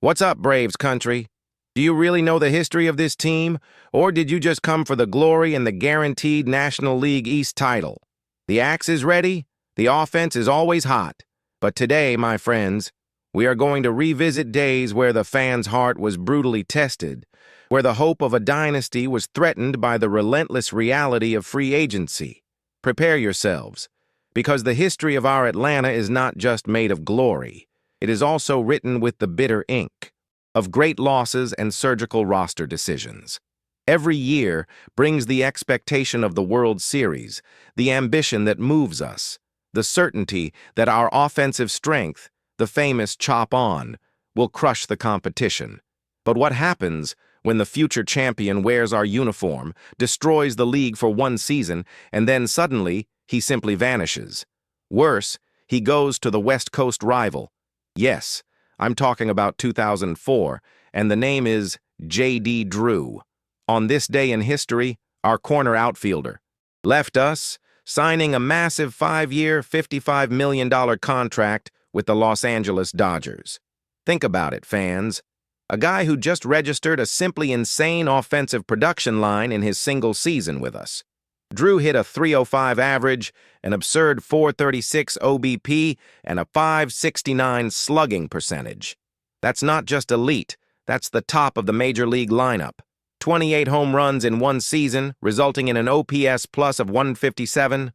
What's up, Braves country? Do you really know the history of this team, or did you just come for the glory and the guaranteed National League East title? The axe is ready, the offense is always hot. But today, my friends, we are going to revisit days where the fan's heart was brutally tested, where the hope of a dynasty was threatened by the relentless reality of free agency. Prepare yourselves, because the history of our Atlanta is not just made of glory. It is also written with the bitter ink of great losses and surgical roster decisions. Every year brings the expectation of the World Series, the ambition that moves us, the certainty that our offensive strength, the famous chop on, will crush the competition. But what happens when the future champion wears our uniform, destroys the league for one season, and then suddenly he simply vanishes? Worse, he goes to the West Coast rival. Yes, I'm talking about 2004, and the name is J.D. Drew. On this day in history, our corner outfielder left us, signing a massive 5-year, $55 million contract with the Los Angeles Dodgers. Think about it, fans. A guy who just registered a simply insane offensive production line in his single season with us. Drew hit a .305 average, an absurd .436 OBP, and a .569 slugging percentage. That's not just elite, that's the top of the major league lineup. 28 home runs in one season, resulting in an OPS plus of 157.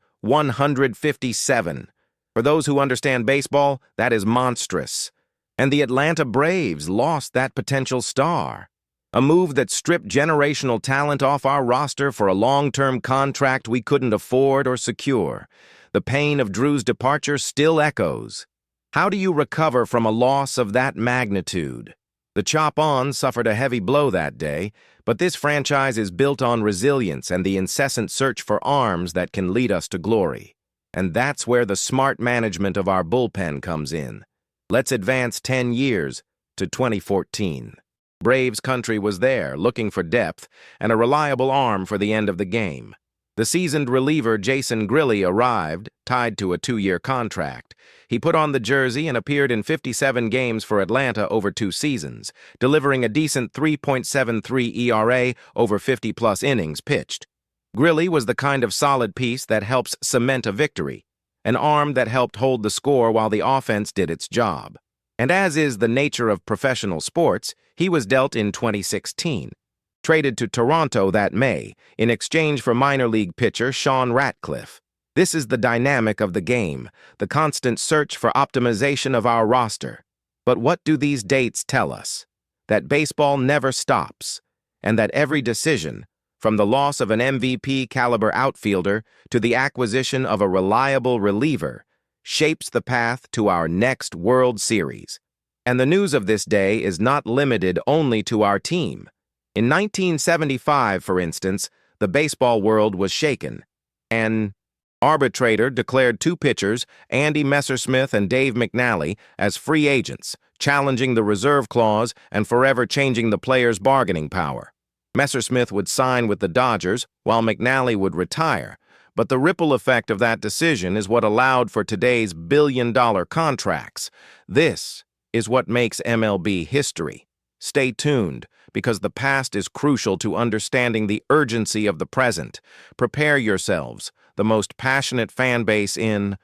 For those who understand baseball, that is monstrous. And the Atlanta Braves lost that potential star. A move that stripped generational talent off our roster for a long-term contract we couldn't afford or secure. The pain of Drew's departure still echoes. How do you recover from a loss of that magnitude? The chop-on suffered a heavy blow that day, but this franchise is built on resilience and the incessant search for arms that can lead us to glory. And that's where the smart management of our bullpen comes in. Let's advance 10 years to 2014. Braves country was there, looking for depth and a reliable arm for the end of the game. The seasoned reliever Jason Grilli arrived, tied to a 2-year contract. He put on the jersey and appeared in 57 games for Atlanta over 2 seasons, delivering a decent 3.73 ERA over 50-plus innings pitched. Grilli was the kind of solid piece that helps cement a victory, an arm that helped hold the score while the offense did its job. And as is the nature of professional sports, he was dealt in 2016. Traded to Toronto that May, in exchange for minor league pitcher Sean Ratcliffe. This is the dynamic of the game, the constant search for optimization of our roster. But what do these dates tell us? That baseball never stops, and that every decision, from the loss of an MVP-caliber outfielder to the acquisition of a reliable reliever, shapes the path to our next World Series. And the news of this day is not limited only to our team. In 1975, for instance, the baseball world was shaken. An arbitrator declared 2 pitchers, Andy Messersmith and Dave McNally, as free agents, challenging the reserve clause and forever changing the players' bargaining power. Messersmith would sign with the Dodgers, while McNally would retire. But the ripple effect of that decision is what allowed for today's billion-dollar contracts. This is what makes MLB history. Stay tuned, because the past is crucial to understanding the urgency of the present. Prepare yourselves, the most passionate fan base in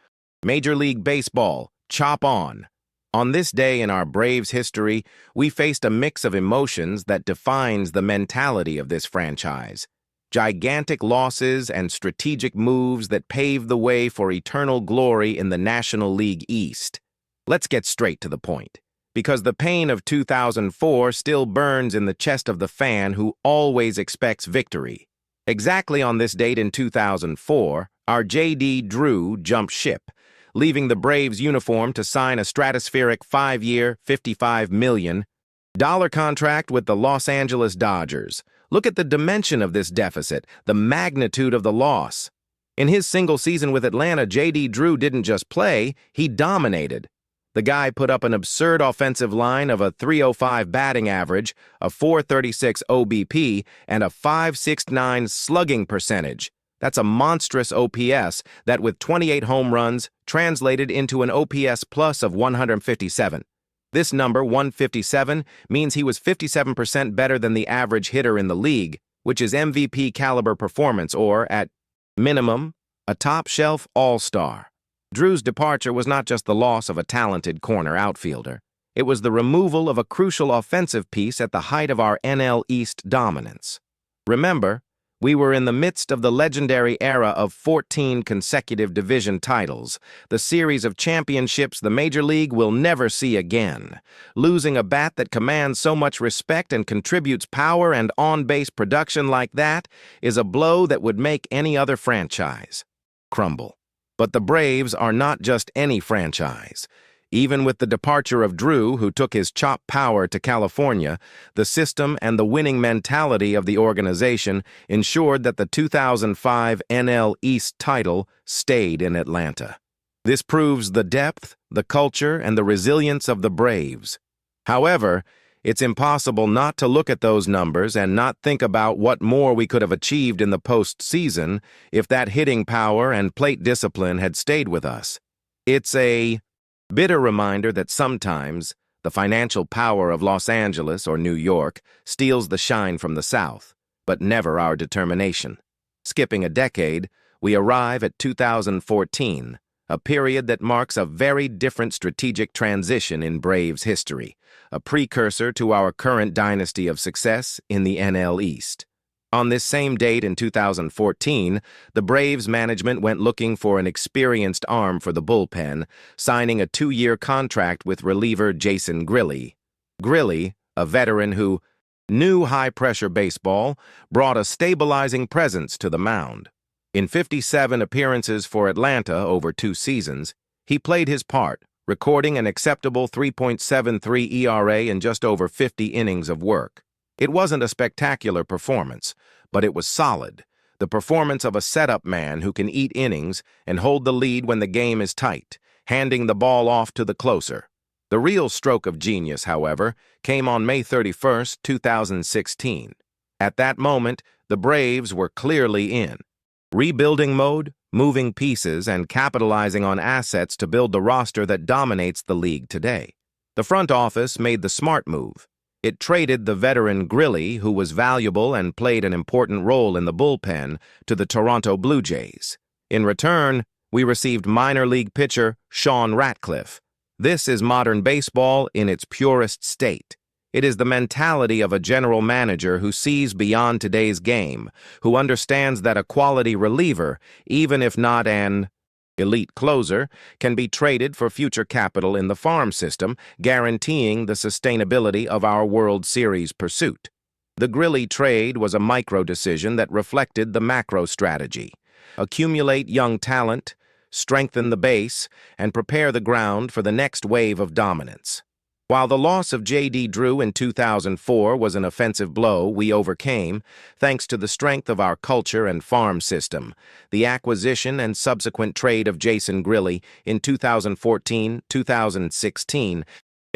Major League Baseball, chop on. On this day in our Braves history, we faced a mix of emotions that defines the mentality of this franchise. Gigantic losses and strategic moves that paved the way for eternal glory in the National League East. Let's get straight to the point, because the pain of 2004 still burns in the chest of the fan who always expects victory. Exactly on this date in 2004, our J.D. Drew jumped ship, leaving the Braves uniform to sign a stratospheric 5-year, $55 million contract with the Los Angeles Dodgers. Look at the dimension of this deficit, the magnitude of the loss. In his single season with Atlanta, J.D. Drew didn't just play, he dominated. The guy put up an absurd offensive line of a .305 batting average, a .436 OBP, and a .569 slugging percentage. That's a monstrous OPS that, with 28 home runs, translated into an OPS plus of 157. This number, 157, means he was 57% better than the average hitter in the league, which is MVP caliber performance or, at minimum, a top-shelf all-star. Drew's departure was not just the loss of a talented corner outfielder. It was the removal of a crucial offensive piece at the height of our NL East dominance. Remember, we were in the midst of the legendary era of 14 consecutive division titles, the series of championships the Major League will never see again. Losing a bat that commands so much respect and contributes power and on-base production like that is a blow that would make any other franchise crumble. But the Braves are not just any franchise. Even with the departure of Drew, who took his chop power to California, the system and the winning mentality of the organization ensured that the 2005 NL East title stayed in Atlanta. This proves the depth, the culture, and the resilience of the Braves. However, it's impossible not to look at those numbers and not think about what more we could have achieved in the postseason if that hitting power and plate discipline had stayed with us. It's a bitter reminder that sometimes the financial power of Los Angeles or New York steals the shine from the South, but never our determination. Skipping a decade, we arrive at 2014, a period that marks a very different strategic transition in Braves history, a precursor to our current dynasty of success in the NL East. On this same date in 2014, the Braves management went looking for an experienced arm for the bullpen, signing a 2-year contract with reliever Jason Grilli. Grilli, a veteran who knew high-pressure baseball, brought a stabilizing presence to the mound. In 57 appearances for Atlanta over 2 seasons, he played his part, recording an acceptable 3.73 ERA in just over 50 innings of work. It wasn't a spectacular performance, but it was solid, the performance of a setup man who can eat innings and hold the lead when the game is tight, handing the ball off to the closer. The real stroke of genius, however, came on May 31, 2016. At that moment, the Braves were clearly in rebuilding mode, moving pieces, and capitalizing on assets to build the roster that dominates the league today. The front office made the smart move. It traded the veteran Grilli, who was valuable and played an important role in the bullpen, to the Toronto Blue Jays. In return, we received minor league pitcher Sean Ratcliffe. This is modern baseball in its purest state. It is the mentality of a general manager who sees beyond today's game, who understands that a quality reliever, even if not an elite closer, can be traded for future capital in the farm system, guaranteeing the sustainability of our World Series pursuit. The Grilli trade was a micro decision that reflected the macro strategy. Accumulate young talent, strengthen the base, and prepare the ground for the next wave of dominance. While the loss of J.D. Drew in 2004 was an offensive blow we overcame, thanks to the strength of our culture and farm system, the acquisition and subsequent trade of Jason Grilli in 2014-2016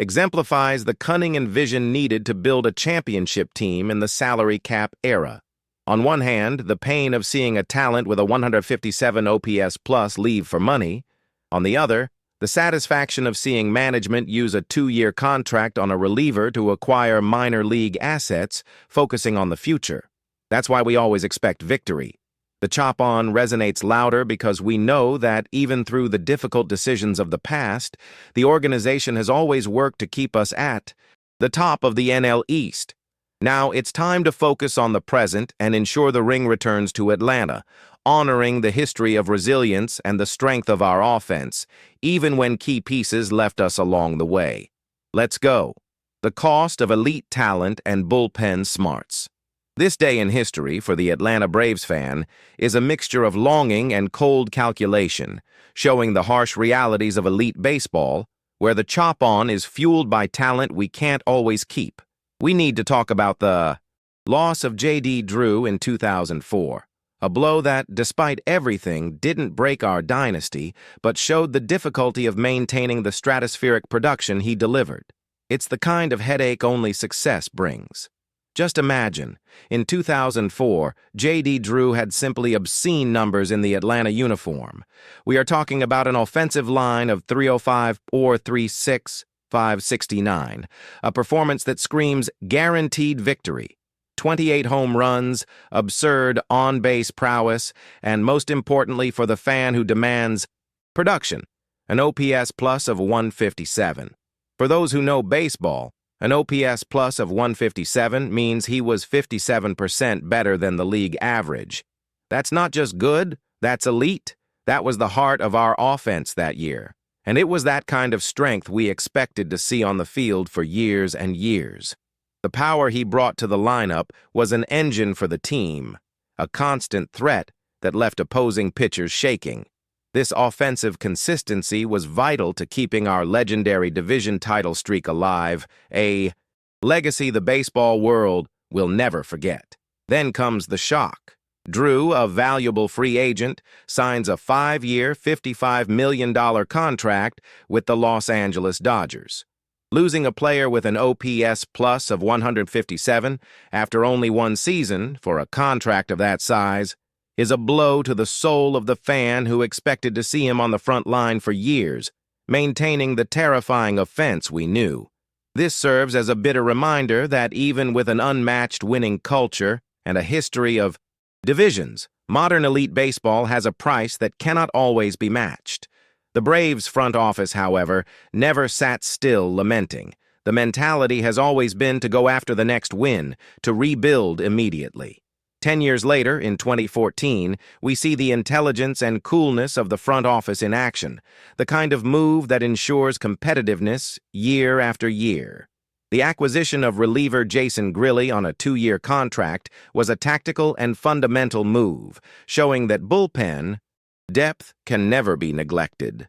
exemplifies the cunning and vision needed to build a championship team in the salary cap era. On one hand, the pain of seeing a talent with a 157 OPS plus leave for money. On the other, the satisfaction of seeing management use a 2-year contract on a reliever to acquire minor league assets, focusing on the future. That's why we always expect victory. The chop-on resonates louder because we know that even through the difficult decisions of the past, the organization has always worked to keep us at the top of the NL East. Now it's time to focus on the present and ensure the ring returns to Atlanta, honoring the history of resilience and the strength of our offense, even when key pieces left us along the way. Let's go. The cost of elite talent and bullpen smarts. This day in history for the Atlanta Braves fan is a mixture of longing and cold calculation, showing the harsh realities of elite baseball, where the chop-on is fueled by talent we can't always keep. We need to talk about the loss of J.D. Drew in 2004. A blow that, despite everything, didn't break our dynasty, but showed the difficulty of maintaining the stratospheric production he delivered. It's the kind of headache only success brings. Just imagine, in 2004, J.D. Drew had simply obscene numbers in the Atlanta uniform. We are talking about an offensive line of 305 or 36, 569, a performance that screams guaranteed victory. 28 home runs, absurd on-base prowess, and most importantly for the fan who demands production, an OPS plus of 157. For those who know baseball, an OPS plus of 157 means he was 57% better than the league average. That's not just good, that's elite. That was the heart of our offense that year. And it was that kind of strength we expected to see on the field for years and years. The power he brought to the lineup was an engine for the team, a constant threat that left opposing pitchers shaking. This offensive consistency was vital to keeping our legendary division title streak alive, a legacy the baseball world will never forget. Then comes the shock. Drew, a valuable free agent, signs a 5-year, $55 million contract with the Los Angeles Dodgers. Losing a player with an OPS plus of 157 after only one season for a contract of that size is a blow to the soul of the fan who expected to see him on the front line for years, maintaining the terrifying offense we knew. This serves as a bitter reminder that even with an unmatched winning culture and a history of divisions, modern elite baseball has a price that cannot always be matched. The Braves front office, however, never sat still lamenting. The mentality has always been to go after the next win, to rebuild immediately. 10 years later, in 2014, we see the intelligence and coolness of the front office in action, the kind of move that ensures competitiveness year after year. The acquisition of reliever Jason Grilli on a 2-year contract was a tactical and fundamental move, showing that bullpen depth can never be neglected.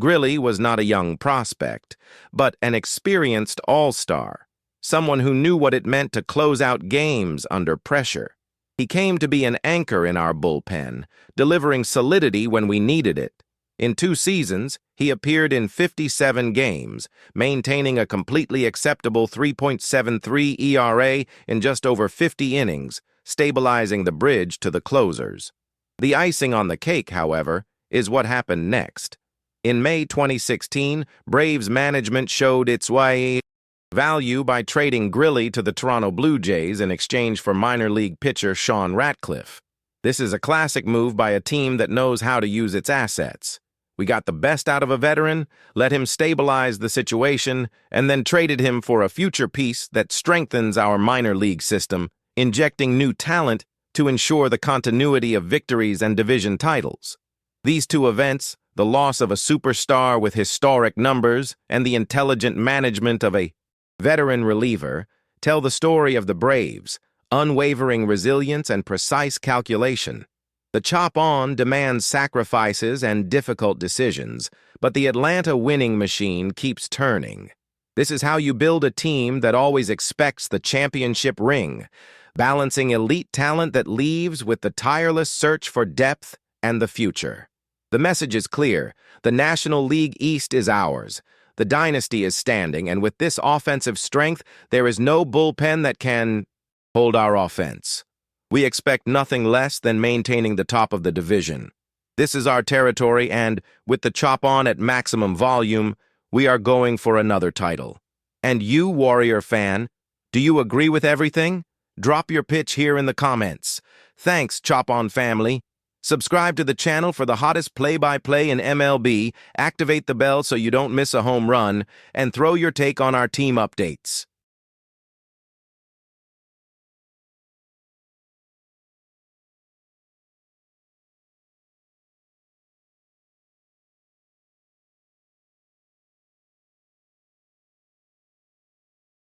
Grilli was not a young prospect, but an experienced all-star, someone who knew what it meant to close out games under pressure. He came to be an anchor in our bullpen, delivering solidity when we needed it. In 2 seasons, he appeared in 57 games, maintaining a completely acceptable 3.73 ERA in just over 50 innings, stabilizing the bridge to the closers. The icing on the cake, however, is what happened next. In May 2016, Braves management showed its value by trading Grilli to the Toronto Blue Jays in exchange for minor league pitcher Sean Ratcliffe. This is a classic move by a team that knows how to use its assets. We got the best out of a veteran, let him stabilize the situation, and then traded him for a future piece that strengthens our minor league system, injecting new talent to ensure the continuity of victories and division titles. These 2 events, the loss of a superstar with historic numbers and the intelligent management of a veteran reliever, tell the story of the Braves' unwavering resilience and precise calculation. The chop-on demands sacrifices and difficult decisions, but the Atlanta winning machine keeps turning. This is how you build a team that always expects the championship ring, balancing elite talent that leaves with the tireless search for depth and the future. The message is clear. The National League East is ours. The dynasty is standing, and with this offensive strength, there is no bullpen that can hold our offense. We expect nothing less than maintaining the top of the division. This is our territory, and with the chop on at maximum volume, we are going for another title. And you, Warrior fan, do you agree with everything? Drop your pitch here in the comments. Thanks, Chop On family. Subscribe to the channel for the hottest play-by-play in MLB, activate the bell so you don't miss a home run, and throw your take on our team updates.